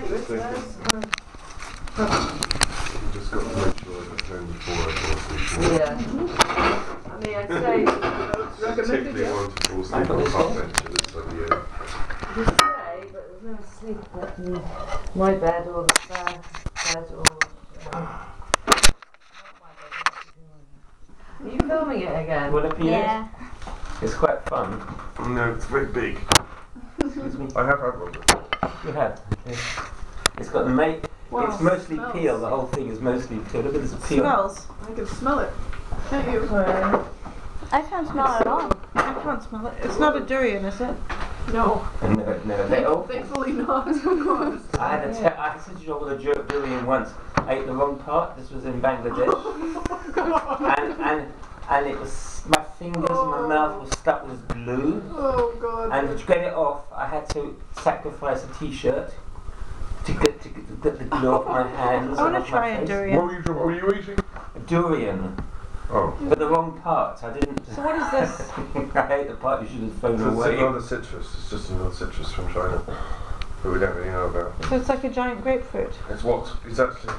Just got to make sure that home before I fall asleep. Yeah. I mean, I'd say Particularly want to fall asleep on the park bench at this time of year. you say, but there's no sleep at my bed or the spare bed or. Are you filming it again? Will it be? Yeah. It's quite fun. No, it's very big. Excuse me. I have had one before. You have. It's got the mate. Wow, It's mostly smells. peel. The whole thing is mostly peel. Look at this peel. Smells. I can smell it. Can't you? I can't smell it at all. I can't smell it. It's not a durian, is it? No. No, they all. Thankfully not. I had such a job with a durian once. I ate the wrong part. This was in Bangladesh, and it was my fingers and my mouth was stuck with glue. Oh God. And to get it off, I had to sacrifice a T-shirt to get the glue off my hands. I want and to off my try a face. durian. What were you eating? A durian, Oh. but the wrong part. I didn't. So what is this? I hate the part you should have thrown It's away. another citrus. It's just another citrus from China that we don't really know about. So it's like a giant grapefruit. It's what? It's actually.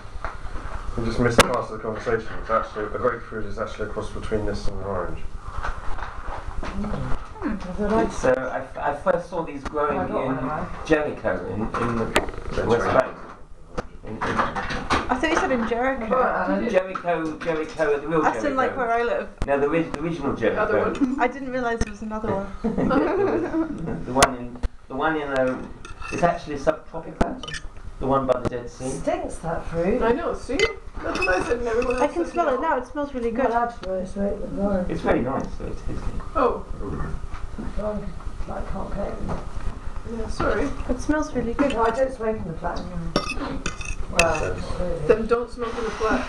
We just missed part of the conversation. It's actually a grapefruit is actually a cross between this and an orange. It's, I first saw these growing in Jericho in the West Bank. I thought you said in Jericho. Jericho, the real Jericho. That's in like where I live. No, the original The Jericho. other one. I didn't realise there was another one. the one in it's actually a subtropical. The one by the Dead Sea. Stinks that fruit. I know, see? That's what I said and everyone else I can said smell no. it now, it smells really good. It's very nice, so it's tasty. Oh. Like hot cake. Yeah, sorry. It smells really good. I don't smoke in the flat anymore. Well, Then don't smoke in the flat.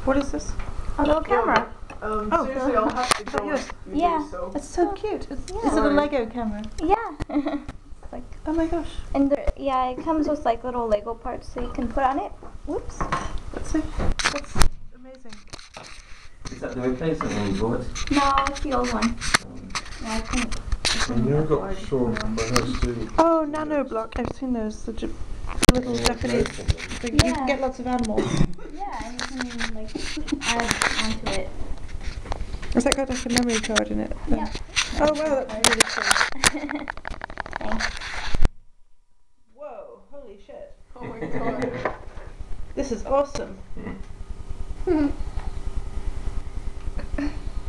what is this? A little camera. Seriously, I'll have to go. yours? if you Yeah. do so. It's so cute. Is it a Sorry. Lego camera? Yeah. It's like, Oh my gosh. and yeah, it comes with like little Lego parts so you can put on it. Whoops. Let's see. That's amazing. Is that the replacement one you bought? No, it's the old one. No, I couldn't. I never got sure if I have to. Oh, nano block. I've seen those. The little Japanese thing. You Yeah. can get lots of animals. Yeah, and you can like add onto it. Has that got like a memory card in it? Yeah. Oh wow, that's really cool. Thanks. Whoa, holy shit. Oh my God. This is awesome.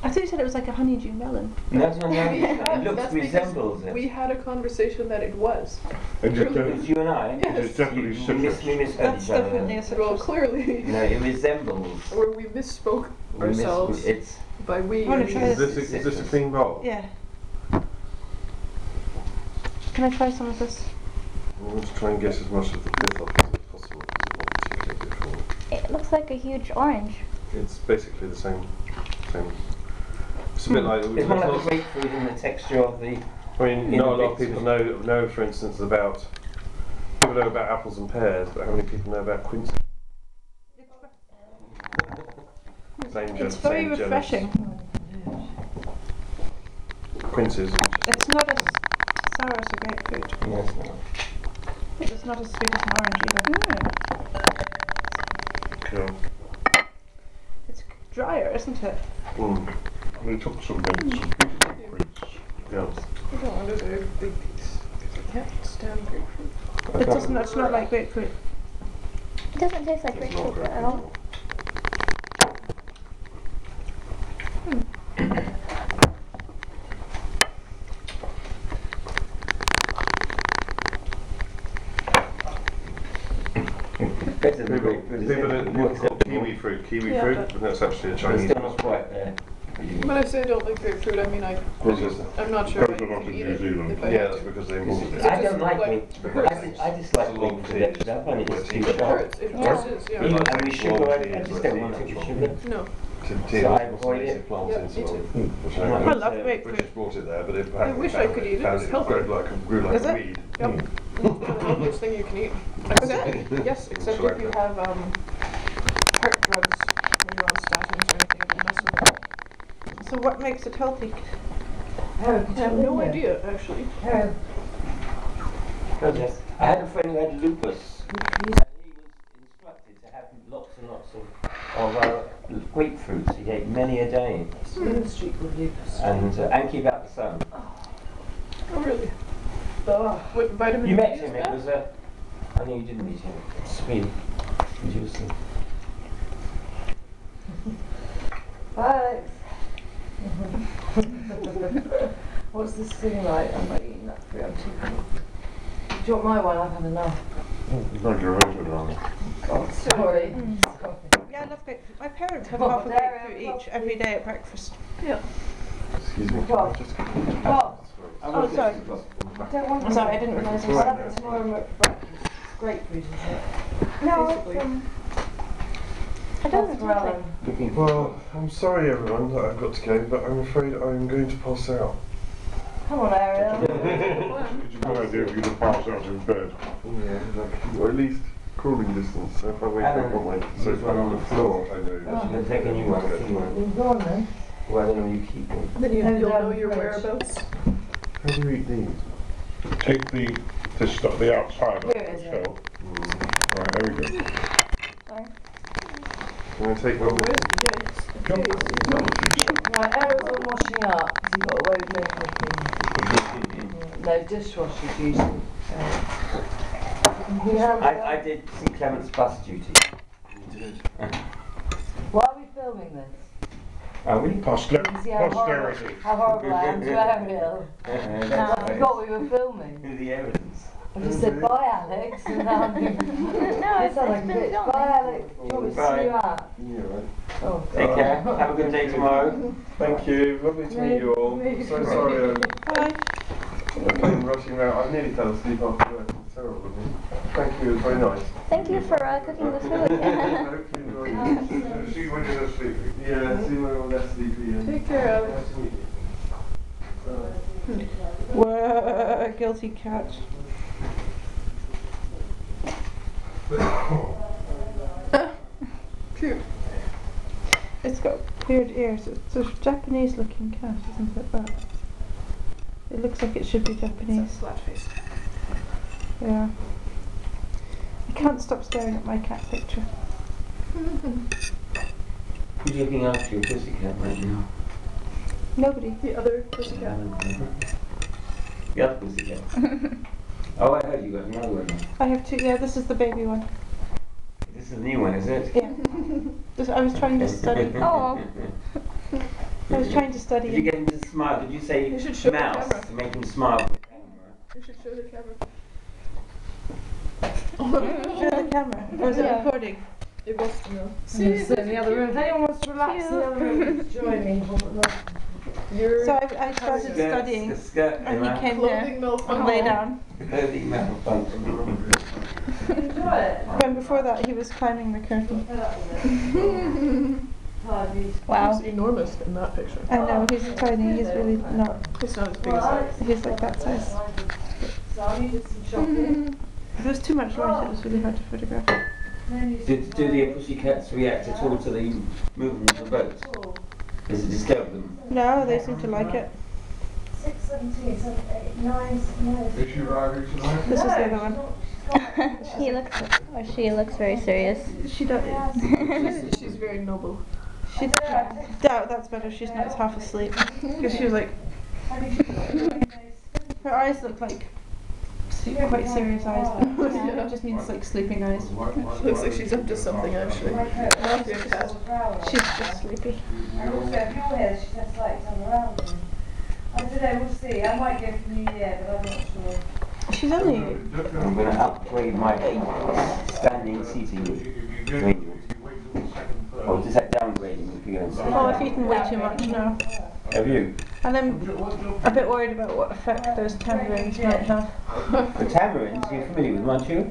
I thought you said it was like a honeydew melon. No, it looks That's resembles because it. we had a conversation that it was. It was you and I. Yes. Definitely You misheard That's each other. definitely a Well, citrus. clearly. No, it resembles. Or we misspoke ourselves. It's By we, I wanna I mean, try Is this a clean bowl? Yeah. Can I try some of this? I want to try and get as much of the pith off as possible because it's not particularly good for me. It looks like a huge orange. It's basically the same. It's a bit like. it's more like a grapefruit in the texture of the. I mean, in not a the lot of bits people know, for instance, about. People know about apples and pears, but how many people know about quince? It's very refreshing. Quinces. It's not as sour as a grapefruit. Yes, no. But it's not as sweet as an orange either. Cool. It's drier, isn't it? They took some mints and quince. Yeah. I don't want a very big piece because I can't stand grapefruit. It doesn't. It's not like grapefruit. It doesn't taste like grapefruit at all. Better than grapefruit. People call kiwi fruit, Yeah, fruit, but- and that's actually a It's Chinese. still not quite there. When I say I don't like grapefruit, I mean I'm not sure I Coconut can in eat New it. Zealand. If I Yeah, have that's to. because they imported it. I don't like like it. I dislike grapefruit actually. I find it just too It sharp. hurts. It just is, yeah. Even and with sugar, I just don't want it with sugar. No. So I avoid it. Plant Yeah, in me too. Seoul, which I I love British grapefruit. brought it there, but it I wish I could eat it. found It's it healthy. grew like Is a it? weed. Yep. It's the healthiest thing you can eat. Except, yes, except if you have heart drugs when you're on statins or anything, it will mess with it. So what makes it healthy? I have no idea, actually. Oh, yes. I had a friend who had lupus, and he was instructed to have lots and lots of grapefruits. He ate many a day, Main Street with lupus. and keep out the sun. Oh, really? Oh. What vitamin You D met is him. It that? was I know you didn't meet him. Sweet. Juicy. Alex. What's this thing like? I'm not eating that fruit. I'm too full. Do you want my one? I've had enough. Thank you, Rachel. God, sorry. Sorry. Yeah, I love grapefruit. My parents have Come half on, a there, grapefruit each every day at breakfast. Yeah. Excuse me. What? Just What? Oh, sorry. I don't want I'm sorry, I didn't realise I'll I have it tomorrow at breakfast. It's grapefruit, isn't it? No, Basically. I don't That's know. Alan. Well, I'm sorry everyone that I've got to go, but I'm afraid I'm going to pass out. Come on, Ariel. It's a good idea for you to pass out in bed. Yeah, or at least crawling distance. So if I wake up on my sofa on the floor, I know. They'll take a new one. A new one. Go on then. Well, I don't know. You keep one. Then you'll Maybe know down your the fridge. whereabouts. How do you eat these? Take the outside of Here it the is, yeah. shell. Right, there we go. Can I take one? Right, Ariel's all washing up because you've got a load of cooking. No, dishwasher's usually. I did St Clement's bus duty. Why are we filming this? Are we? You see how horrible, Posterity. how horrible I am to Ariel. That's I forgot we were filming. Here's the evidence. I just said bye, Alex, and now I'm No, It sounds like a been bitch. filming. Bye, Alex. Do you want me to see you out? Yeah, right. Oh, Take care. Have a good day tomorrow. Thank you. Lovely to meet you all. So sorry I came rushing out. I nearly fell asleep after work. It's terrible of me. Thank you. It was very nice. Thank you for cooking the food. Hopefully you enjoyed it. See when you're sleepy. Yeah, see when we're all less sleepy. And Take care, Alex. nice to meet you. Whoa, guilty cat. Cute. It's got weird ears. It's a Japanese looking cat, isn't it? That. It looks like it should be It's a Japanese. flat face. Yeah. I can't stop staring at my cat picture. Who's looking after your pussycat right now? Nobody. The other pussycat. The other pussycat. Oh, I heard you got another one. I have two. Yeah, this is the baby one. This is a new one, is it? Yeah. I was trying to study. Oh. I was trying to study. Did you get him to smile? Did you say You should show the mouse camera. to make him smile for the camera? You should show the camera. Show the camera. Or is it Yeah. recording? It wants to know. sit in the other room. If anyone wants to relax in the other room, join me. Your So I started studying, The skirt, and he came there clothing and malfunction. lay down. Clothing malfunction. Enjoy it. When before that he was climbing the curtain. Wow. He's enormous in that picture. I know, he's tiny, he's really not. It's not as big as that. He's like that size. So I needed some shopping. If there was too much light, it was really hard to photograph. Do the pussycats react at all to the movement of the boat? Does it disturb them? No, they seem to like it. 6, 17, 7, 8, 9, 9. Is she arriving tonight? This is the other one. He looks, or she looks very serious. She does. She's very noble. She, that's better. She's not half asleep because she was like. Her eyes look like quite serious eyes, but Yeah. it just means like sleeping eyes. Looks like she's up to something actually. Not your cat. She's just sleepy. And also, if you're here, she just likes to come around me. I don't know, we'll see. I might go for New Year, but I'm not sure. She's only. I'm going to upgrade my standing seating arrangement. Or is that downgrading if you're going to Oh, I've eaten way too much now. Have you? And I'm a bit worried about what effect those tamarins might have. The tamarins, you're familiar with them, aren't you?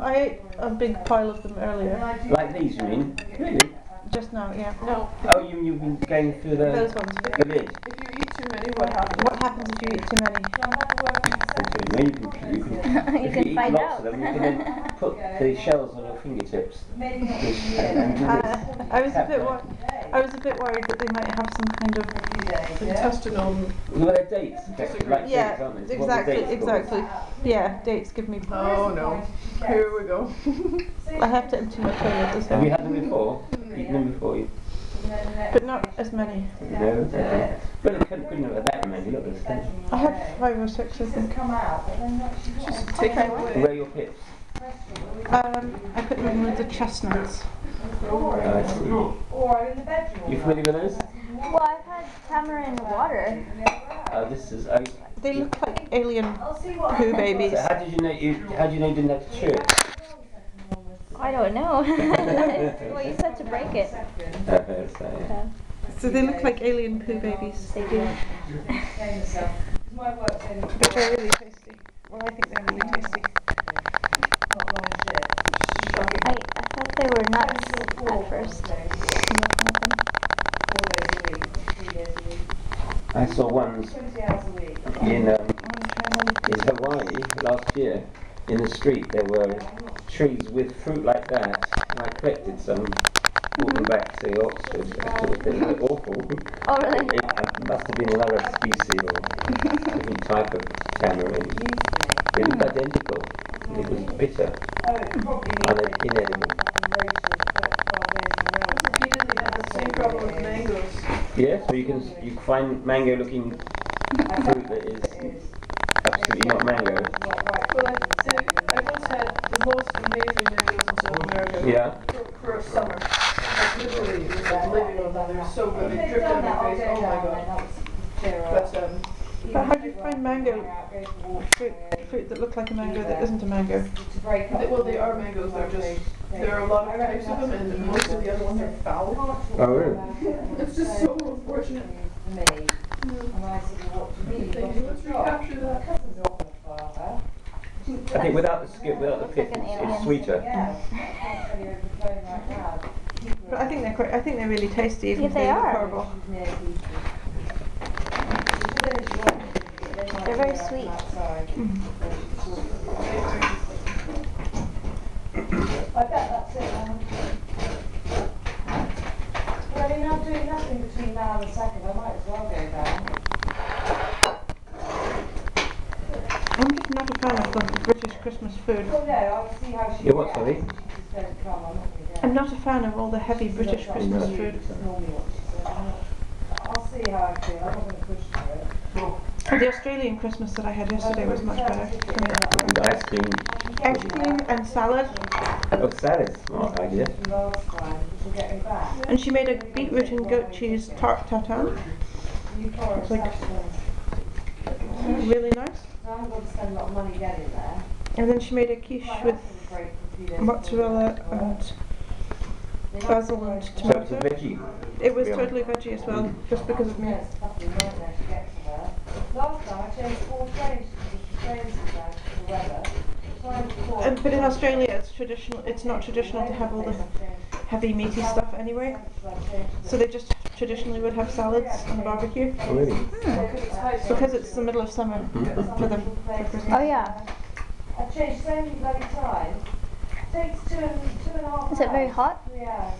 I ate a big pile of them earlier. Like these, you mean? Really? Just now, yeah. No. Oh, you've been going through Those the ones. lid. If you eat too many, what happens? What happens if you eat too many? No, you can, You if can you eat find lots out. of them, you can then put the shells on your fingertips. Maybe not. And do this. I was a bit worried. I was a bit worried that they might have some kind of Intestinal. Well, they're dates, effectively, like dates, yeah, aren't they? So what are the exactly, dates called? exactly. Yeah, dates give me. Oh no. Here we go. I have to empty my toilet as Have you well, had them before? Eaten them before? but not as many. No. But it couldn't have had that many. Look at this thing. I had 5 or 6, I think. Come out, but then actually Just take it away. Where are your pips? I put them in with the chestnuts. I see. or in the bedroom. You familiar with those? Well, I've had tamarind water. This is. They look like alien I'll see what poo babies. So how did you know you didn't have to chew it? I don't know. Well, you said to break it. Yeah. So they look like alien poo babies. They do. My work's only But they're really tasty. Well, I think they're really tasty. not long shift. I thought they were nuts at first. 4 days a week, 3 days a week, I saw ones 20 hours a week. in Hawaii last year. In the street, there were trees with fruit like that. And I collected some, brought them back to Oxford. I thought they were awful. Oh, really? It must have been another species or different type of tamarind. It looked identical. And it was bitter, Oh, it probably means inedible. Repeatedly had the same problem with mangoes. Yeah, so you can find mango-looking fruit that is absolutely not mango. Well, I once had the most amazing mangoes in South America. Yeah. For a summer. Like literally, it was like living on them. They're so good. They dripped on your face. Oh my god. But how do you find mango fruit that look like a mango that isn't a mango? Well, they are mangoes. They're just there are a lot of types of them, and most of the other ones are foul. Oh, really? It's just so unfortunate. Let's recapture that. I think without the skip, without the pith, it's sweeter. But I think they're really tasty. Even Yes, if they look are. horrible. They're very sweet. I bet that's it. Well, I mean, I'm doing nothing between now and the 2nd. I might as well go down. I'm just not a fan of the British Christmas food. Well, no, I'll see how she You're what, reacts. sorry? She just don't come. I'm not going to go. I'm not a fan of all the heavy British Christmas food. That's normally what she said. I'll see how I feel. I'm not going to push for it. The Australian Christmas that I had yesterday was much better for me. And ice cream. Ice cream and salad. Oh, salad. Smart idea. Last time, which will get me back. And she made a beetroot and goat cheese tart tatin. It's like- Really nice. I haven't got to spend a lot of money getting there. And then she made a quiche with mozzarella and basil and So it's a tomato. veggie. It was Yeah. totally veggie as well, just because of me. Yeah, it's a fucking nightmare to get to there. Last time I changed 4 trains because the trains were bad for the weather. Time before- But in Australia, it's traditional. It's not traditional to have all the heavy meaty stuff anyway. So they just traditionally would have salads and barbecue. Oh, really? Because it's the middle of summer for them for Christmas. Oh, yeah. I've changed so many bloody times. Takes two and a half Is it very hours. hot? Yeah.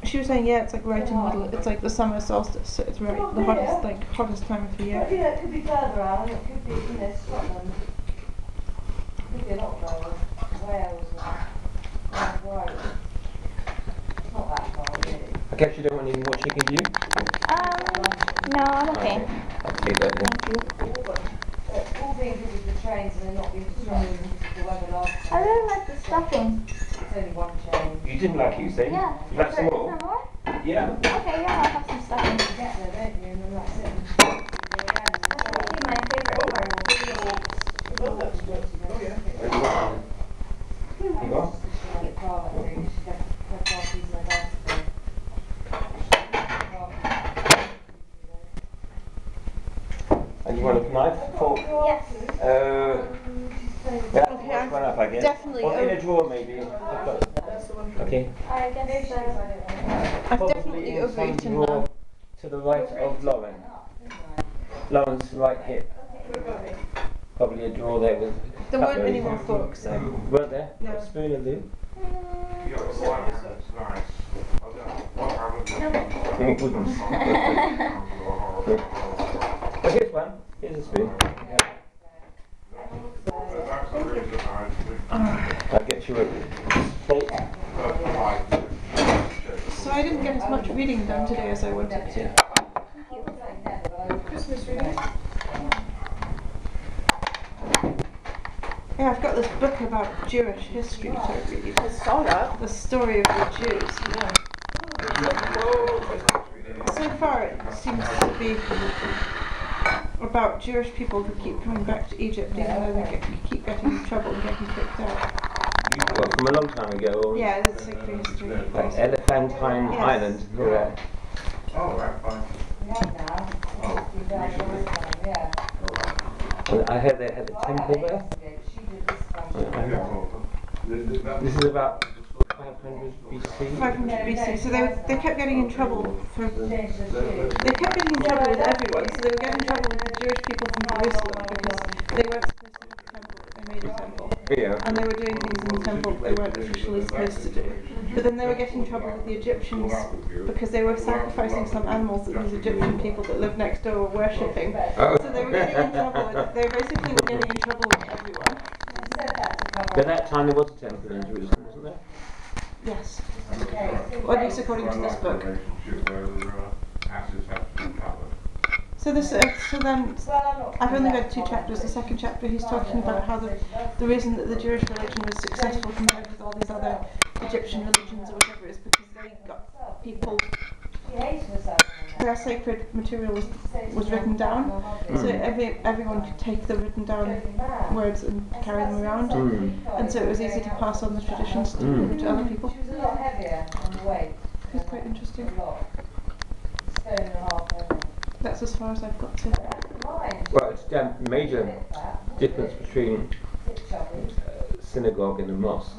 She was saying, yeah, it's like right in the middle. It's like the summer solstice. So it's right the hottest, hottest time of the But year. you know, it could be further out, and it could be, Scotland. It could be a lot further. Wales and Brighton. It's not that far, really. I guess you don't want any more chicken, do you? No, I'm okay. I'll take that then. Thank you. All being good with the trains and they're not being disrupted because of the weather last I time. really like the stuffing. It's only one train. You didn't like it, you say? Yeah. You like Is some there more? more? Yeah. Okay, yeah, I'll have some stuffing. You get there, don't you? And then that's it. That's actually my favorite part. Oh, that's good. Oh, yeah. Where do you want it? You got? And you want a knife? Fork? Yes. That's Okay, one up, I guess. definitely Or in a over- drawer, maybe. I've got- That's the one. Okay. I guess I've Probably definitely in some overeaten drawer now. to the right of Lauren. Lauren's right hip. Probably a drawer there with. There weren't cutlery. any more forks, so. Weren't there? No. A spoon will do. That's nice. Well, here's one. Here's a spoon. I'll get you a plate. So I didn't get as much reading done today as I wanted to. Christmas reading? Yeah, I've got this book about Jewish history to read. I saw that. The story of the Jews. So far it seems to be about Jewish people who keep coming back to Egypt even though they keep getting in trouble and getting kicked out. Well, from a long time ago. Or Yeah, it's like the history. like Elephantine Yes. Island. Yeah. Oh, right, fine. Well, I heard they had a temple there. This is about 500 BC. 500 BC. So they kept getting in trouble for. They kept getting in trouble with everyone. So they were getting in trouble with the Jewish people from Jerusalem because they weren't supposed to have a temple, but they made a temple. Yeah. And they were doing things in the temple that they weren't officially supposed to do. But then they were getting in trouble with the Egyptians because they were sacrificing some animals that these Egyptian people that lived next door were worshipping. Oh. So they were getting in trouble with, they basically were getting in trouble with everyone. But at that time there was a temple in Jerusalem, wasn't there? Yes. Well, at least according to this book. So this, so then, I've only read 2 chapters. The second chapter, he's talking about how the reason that the Jewish religion was successful compared with all these other Egyptian religions or whatever is because they got people. Their sacred material was written down, so everyone could take the written down words and carry them around, and so it was easy to pass on the traditions to other people. It's quite interesting. That's as far as I've got to. Well, it's a major difference between synagogue and a mosque.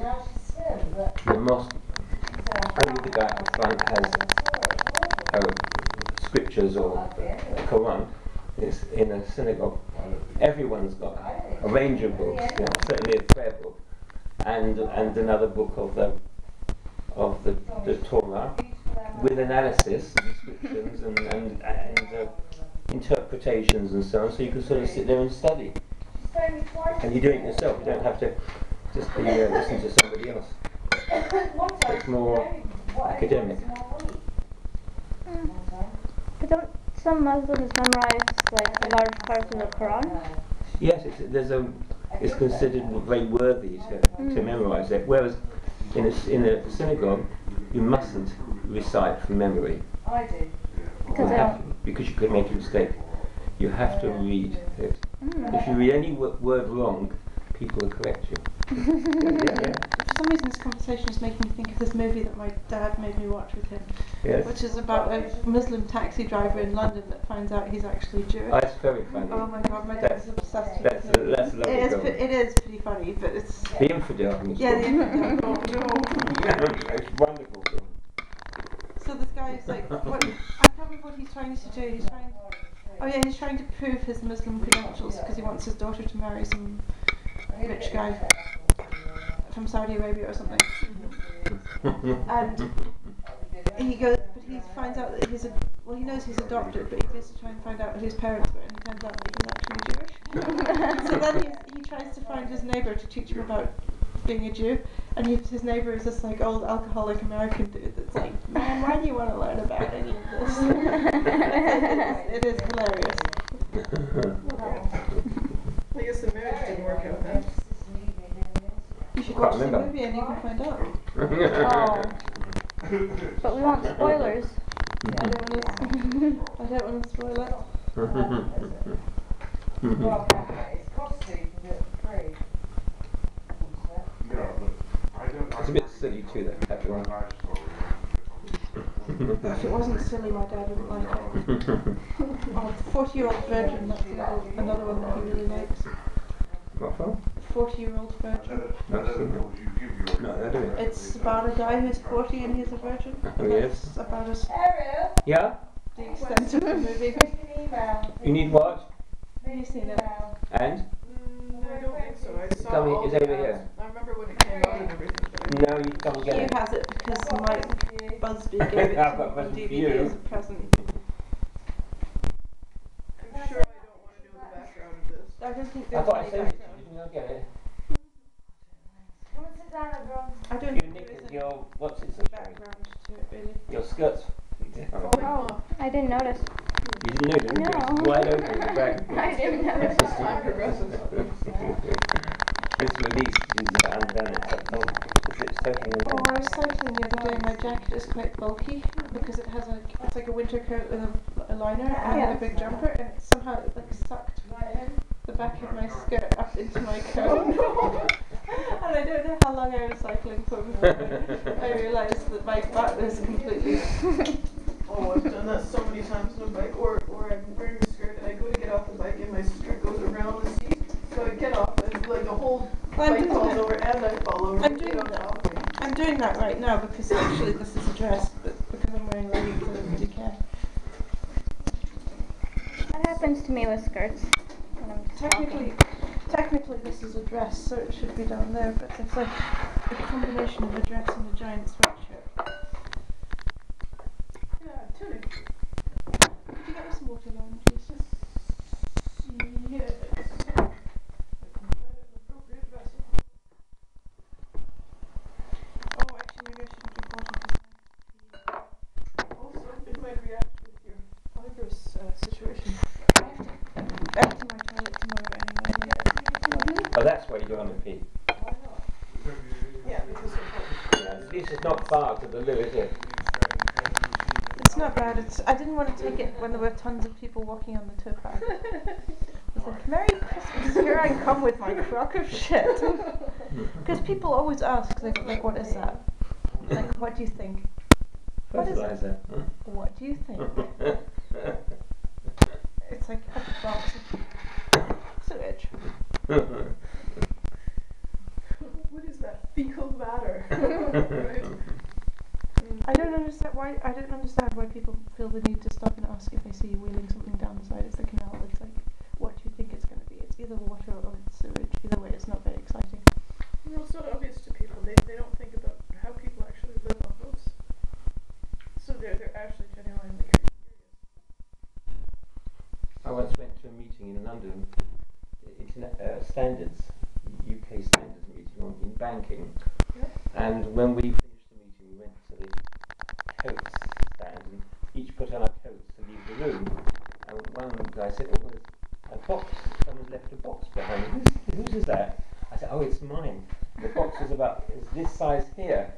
The mosque, only the guy at the front has scriptures or a Quran. Is in a synagogue. Everyone's got a range of books, you know, certainly a prayer book, and another book of the Torah with analysis, descriptions, and interpretations and so on. So you can sort of sit there and study, and you do it yourself. You don't have to just listen to somebody else. So it's more academic. But don't some Muslims memorize like large parts of the Quran? Yes, it's considered very worthy to memorize it. Whereas in a synagogue, you mustn't recite from memory. I do. Because you could make a mistake. You have to read it. If you read any word wrong, people will correct you. Yeah. For some reason, this conversation is making me think of this movie that my dad made me watch with him, Yes. which is about a Muslim taxi driver in London that finds out he's actually Jewish. Oh, it's very funny. Oh my god, my dad's obsessed with That's it. a lovely film. It is pretty funny, but it's... The Infidel. I think it's Yeah, the called. infidel. It's a wonderful film. So this guy is like, what, I can't remember what he's trying to do. He's trying to prove his Muslim credentials because he wants his daughter to marry some rich guy from Saudi Arabia or something. And he finds out that he knows he's adopted, but he goes to try and find out what his parents were, and it turns out that he's actually Jewish. So then he tries to find his neighbour to teach him about being a Jew, and his neighbour is this like old alcoholic American dude that's like, man, why do you want to learn about any of this? It is hilarious. I guess the marriage didn't work out then. You should watch the movie and you can find out. Oh. But we want spoilers. I don't want to spoil it. It's costly to do it for free. It's a bit silly too, that one. If it wasn't silly, my dad wouldn't like it. Oh, 40-Year-Old Virgin, that's another one that he really likes. What film? 40-Year-Old Virgin. No, I don't. It's about a guy who's 40 and he's a virgin. Oh, yes. That's about as Ariel, Yeah? the extent of the movie. take an email. You need what? Have you seen it? And? I don't think so. I saw Tell me, all it's the over ads. here. I remember when it came out and everything. But No, you can't get Hugh it. has it because Mike Busby gave it I've to got a me on present for DVD you. as a present. I'm sure I don't want to know the background of this. I don't think I there's thought I any sent it to background. you. Didn't you get it? Come and sit down, everyone. I don't Your think there is knickers, any your what's it? background to it really. Your skirts. Falling Oh, off. I didn't notice. You didn't know, did you? No. It's wide open at the back. I didn't notice. Time progresses. This release is undone. It's totally Oh, undone. I was cycling the other day and my jacket is quite bulky because it has it's like a winter coat with a liner and I have a big jumper and it somehow like sucked the back of my skirt up into my coat. And I don't know how long I was cycling for before I realised that my butt was completely... Oh, I've done that so many times on a bike, or I'm wearing a skirt and I go to get off the bike and my skirt goes around the seat, so I get off and like the whole bike falls over and I fall over. I'm doing that right now because actually this is a dress, but because I'm wearing leggings I don't really care. That happens to me with skirts. When I'm Technically this is a dress, so it should be down there, but it's like a combination of a dress and a giant sweatshirt. Yeah, tunic. Could you get me some water, Lauren, please? Yes. Appropriate vessel. Oh, actually maybe I shouldn't drink water because Also, it might react with your fibrous situation. I have to empty my toilet tomorrow anyway. Oh, that's why you don't want to pee. Why not? Yeah, because of Yeah, this is not far to the loo, is it? It's not bad. I didn't want to take it when there were tons of people walking on the towpath. I was like, Merry Christmas, here I come with my crock of shit. Because people always ask, like, what is that? Like, what do you think? What is it? Fertilizer. What do you think? It's like a box of sewage. what is that fecal matter? Right? I don't understand why people feel the need to stop and ask if they see you wheeling something down the side of the canal. It's like, what do you think it's going to be? It's either water or it's sewage. Either way, it's not very exciting. Well, it's not obvious to people. They don't think about how people actually live on boats. So they're actually genuinely curious. I once went to a meeting in London, standards, UK standards meeting in banking, and when we finished the meeting we went to the coats stand and each put on our coats to leave the room, and one guy said, oh, there's a box, someone's left a box behind. Whose is that? I said, oh, it's mine. The box is this size here,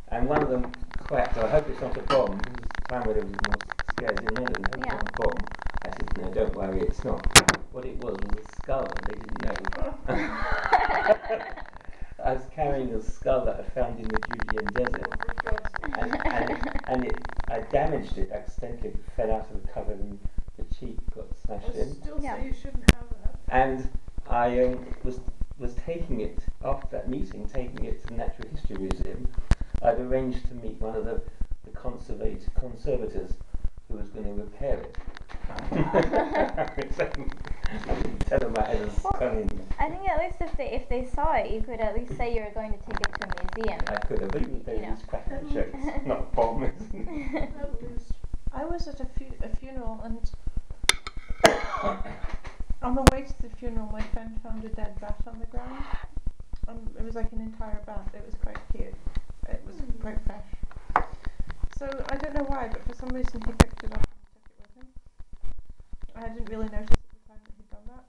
and one of them quacked, I hope it's not a bomb. This is the time when there was more scares in London. I hope it's not a bomb. I said, no, don't worry, it's not. What it was a skull, and they didn't know. I was carrying a skull that I found in the Judean desert, and I damaged it accidentally. It fell out of the cover and the cheek got smashed in. Still say you shouldn't have that. And I was taking it, after that meeting, taking it to the Natural History Museum. I'd arranged to meet one of the conservators who was going to repair it. I didn't tell them I had a skull. I think at least if they saw it, you could at least say you were going to take it to a museum. I could have, but it was cracking jokes, not a bomb. At least. I was at a funeral and on the way to the funeral my friend found a dead bat on the ground. It was like an entire bat. It was quite cute. It was quite fresh. So I don't know why, but for some reason he picked it up and took it with him. I didn't really notice at the time that he'd done that.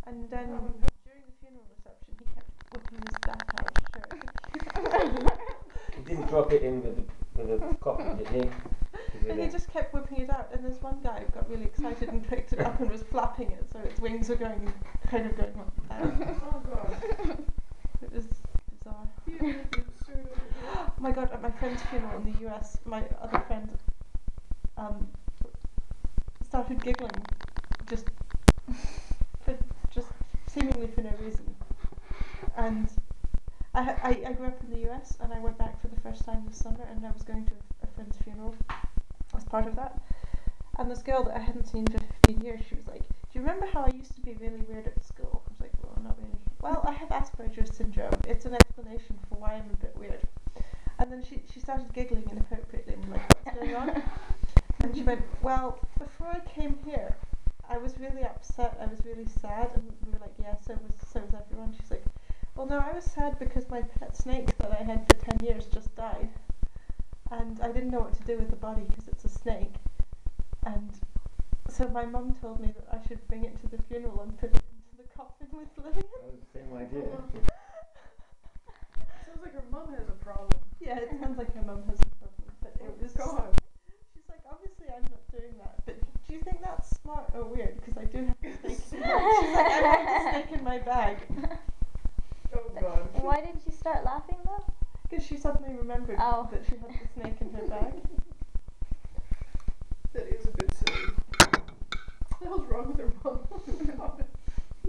And then during the funeral reception he kept whipping his bat out shirt. He didn't drop it in with a coffin, did he? And he just kept whipping it out, and this one guy got really excited and picked it up and was flapping it, so its wings were kind of going like that. Oh god. It was bizarre. Oh my god, at my friend's funeral in the US, my other friend started giggling, just seemingly for no reason. And I grew up in the US, and I went back for the first time this summer, and I was going to a friend's funeral as part of that. And this girl that I hadn't seen for 15 years, she was like, do you remember how I used to be really weird at school? I was like, well, not really. Well, I have Asperger's syndrome. It's an explanation for why I'm a bit weird. And then she started giggling inappropriately and like, what's going on? And she went, well, before I came here, I was really upset, I was really sad, and we were like, yeah, so was everyone. She's like, well no, I was sad because my pet snake that I had for 10 years just died. And I didn't know what to do with the body because it's a snake. And so my mum told me that I should bring it to the funeral and put it into the coffin with Lillian. Oh, same idea. Sounds like her mum has a problem. Yeah, it sounds like her mum has a problem, but it was God. She's like, obviously I'm not doing that, but do you think that's smart or weird? Because I do have a snake. She's like, I have a snake in my bag. Oh God. Why did you start laughing though? Because she suddenly remembered Oh. that she had the snake in her bag. That is a bit silly. What the hell's wrong with her mum? God. I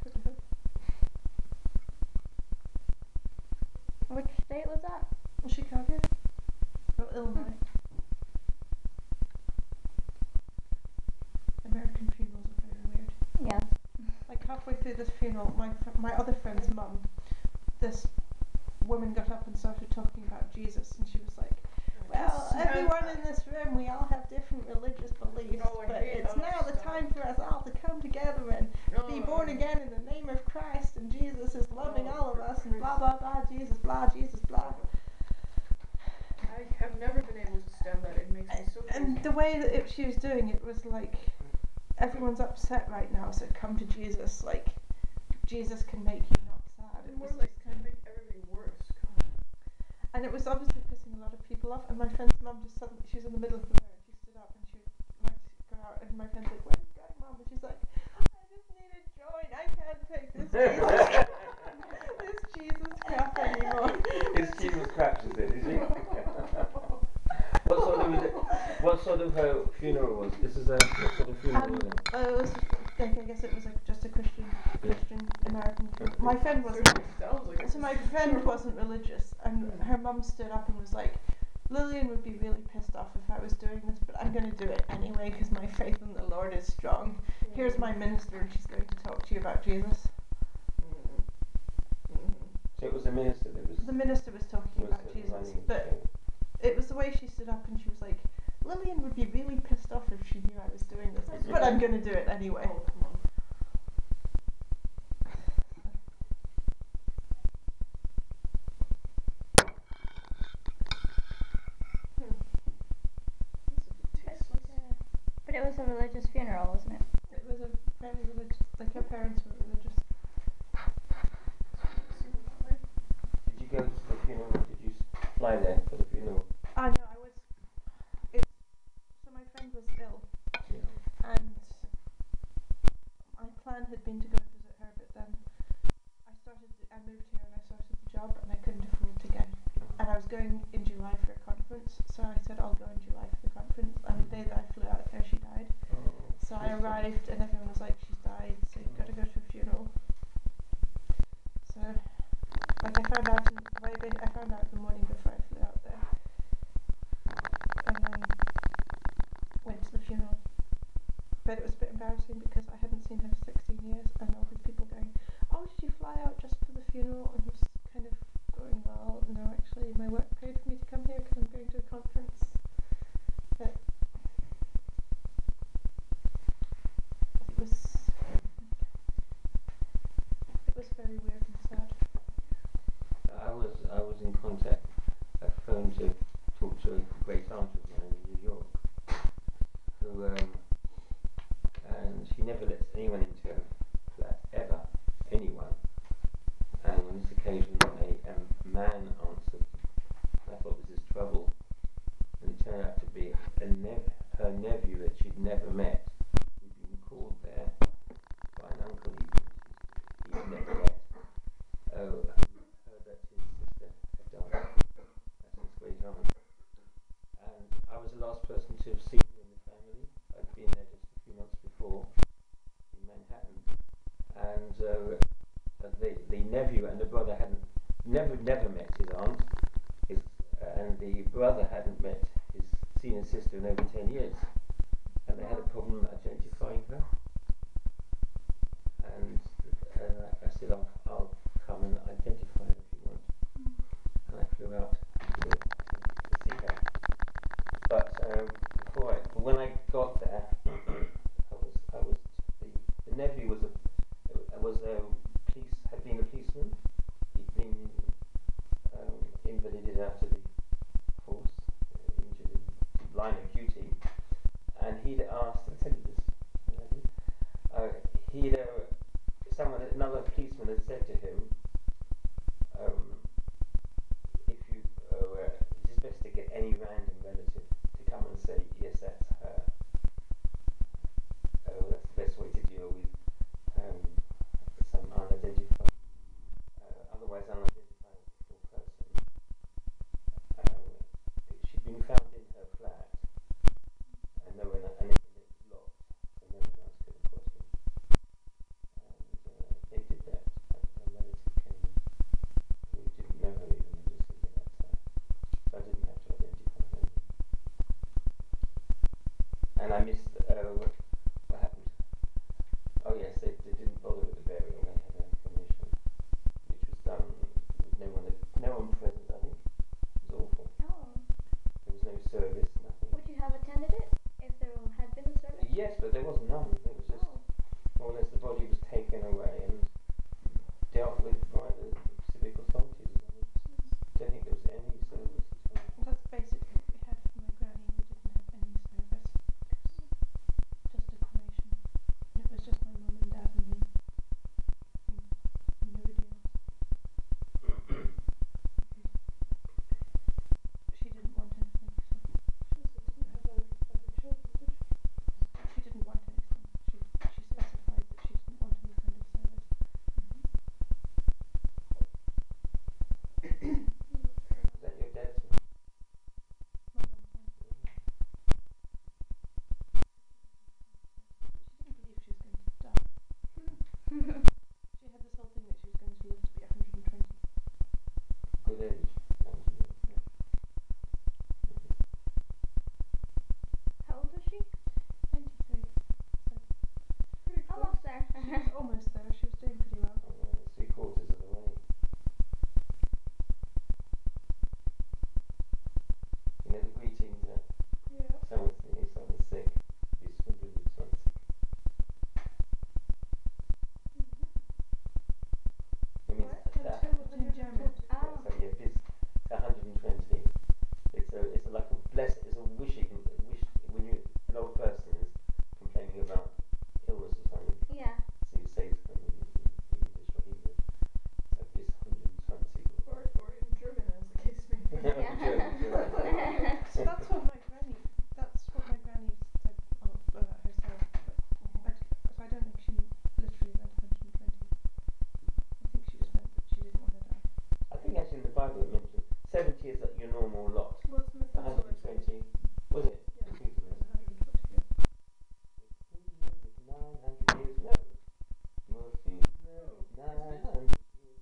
don't know. Which state was that? Chicago? Or Illinois? American funerals are very weird. Yeah. Like halfway through this funeral, my other friend's mum, this woman got up and started talking about Jesus, and she was like, well, everyone in this room, we all have different religious beliefs, but it's now the time for us all to come together and be born again in the name of Christ, and Jesus is loving all of us, and blah blah blah, Jesus blah, Jesus blah. I have never been able to stand that. It makes me so crazy. And the way that she was doing it was like, everyone's upset right now, so come to Jesus, like, Jesus can make you not sad. It More was like just kind of, make everything worse. God. and it was obviously pissing a lot of people off, and my friend's mum just suddenly, she was in the middle of the road, she stood up and she went to go out, and my friend's like, where are you going, mum? And she's like, I just need a joint, I can't take this Jesus, this Jesus crap anymore. It's Jesus crap, she said, is it? What sort of funeral was this? Is what sort of funeral was it? It was, like, I guess it was like just a Christian American funeral. My friend wasn't. Sounds like So my friend wasn't religious, and her mum stood up and was like, Lillian would be really pissed off if I was doing this, but I'm going to do it anyway because my faith in the Lord is strong. Here's my minister, and she's going to talk to you about Jesus. So it was the minister that was. The minister was talking about Jesus, running, but it was the way she stood up and she was like, Lillian would be really pissed off if she knew I was doing this, but I'm going to do it anyway. Oh, come on. But it was a religious funeral, wasn't it? It was a very religious, like her parents were religious. Did you go to the funeral? Did you fly there for the funeral? No, I was. So my friend was ill, Yeah. and my plan had been to go and visit her, but then I moved here and I started the job, and I couldn't afford to go. And I was going in July for a conference, so I said I'll go in July for the conference. And the day that I flew out there, she died. Oh, So I arrived, and everyone was like, she's died, so you've got to go to a funeral. So, like, I found out the morning before I flew out there, and then went to the funeral. But it was a bit embarrassing because I hadn't seen her for 16 years, and all these people going, oh, did you fly out just for the funeral? And I was kind of going, well, no, actually, my work paid for me to come here because I'm going to a conference. But it was very weird and sad. I was in contact. I phoned to talk to a great aunt of mine in New York, who and she never lets anyone into her flat ever, anyone. And on this occasion, a man answered. I thought, this is trouble, and it turned out to be her nephew that she'd never met, who'd been called there by an uncle he'd never met. Oh, heard that his sister had died. That's his great aunt. And I was the last person to have seen her in the family. I'd been there just a few months before in Manhattan, and the nephew and the brother hadn't never met his aunt, and the brother hadn't met seen his sister in over 10 years, and they had a problem identifying her. And I said, I'll come and identify her if you want. And I otherwise unidentifiable person. She'd been found in her flat, and it was locked, so no one else could have got in. And they did that. A relative came who didn't know her even, and just said, yeah, that's her. So I didn't have to identify her. And I missed, what happened? Oh yes, they didn't bother with the burial. They had a commission, which was done with no one present, I think. It was awful. Oh. There was no service, nothing. Would you have attended it if there had been a service? Yes, but there was none. It was just more or less the body was taken away and dealt with by the civic authorities. I don't think there was any service at all. That's basically what we had for my granny. We didn't have any service. Just a cremation. And it was just my mum and dad and me. And nobody else. She didn't want anything, so She also didn't have other children, did she? she didn't want anything. She specified that she didn't want any kind of service. Is that your dad's? My mum's one. She didn't believe she was going to die. She had this whole thing that she was going to live to be 120. Good age. How old was she? 93. So Almost there. she was almost there. She was doing pretty well. 3/4 of the way. You know the greetings that Yeah. someone's sick. This 120. It means that. In German. Oh. So yeah, bis 120. It's like a blessing. It's a wish when you an old person is complaining about illness or something. Yeah. So you say to them in English or Hebrew, bis 120. Or in German, as the case may be. German. So that's what my granny said about herself. But I don't think she literally meant 120. I think she just meant that she didn't want to die. I think actually in the Bible it mentions 70 is your normal lot. Well, it's Methuselah. 120, was it? Yeah, I think it was it 120, yeah. 900 years, no. Methuselah, 900 years.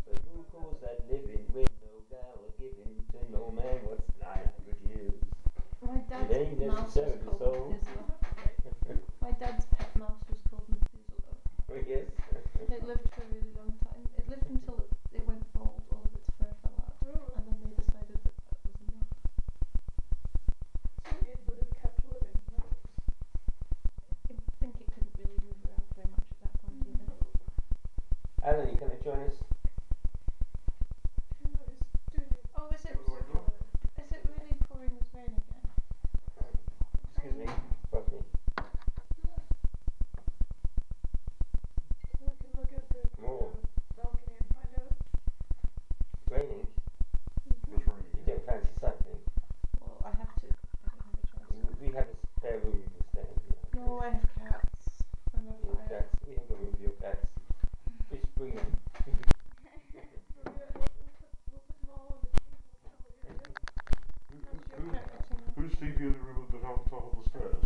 But who calls that living when no God was given to no man? What's 900 years? My dad's It ain't mouse was necessarily called so. Methuselah. My dad's pet mouse was called Methuselah. Yes. It lived for a really long time. It lived until it went bald, all of its fur fell out. And then they decided that was enough. So it would have kept living, in other words. I think it couldn't really move around very much at that point either. Alan, you gonna join us? No, he's doing it. Oh, is it really pouring with rain again? Excuse me, Rodney. We can look at the More. balcony and find out. Raining? What's wrong? You don't fancy cycling? Well, I have to. I don't have a choice. We have a spare room you can stay in. No, I have cats. And a Your fire. cats. We have a room for your cats. Just bring them. We'll put them all on the table. How's your cat getting on? Who's sleeping in the room at the top of the stairs?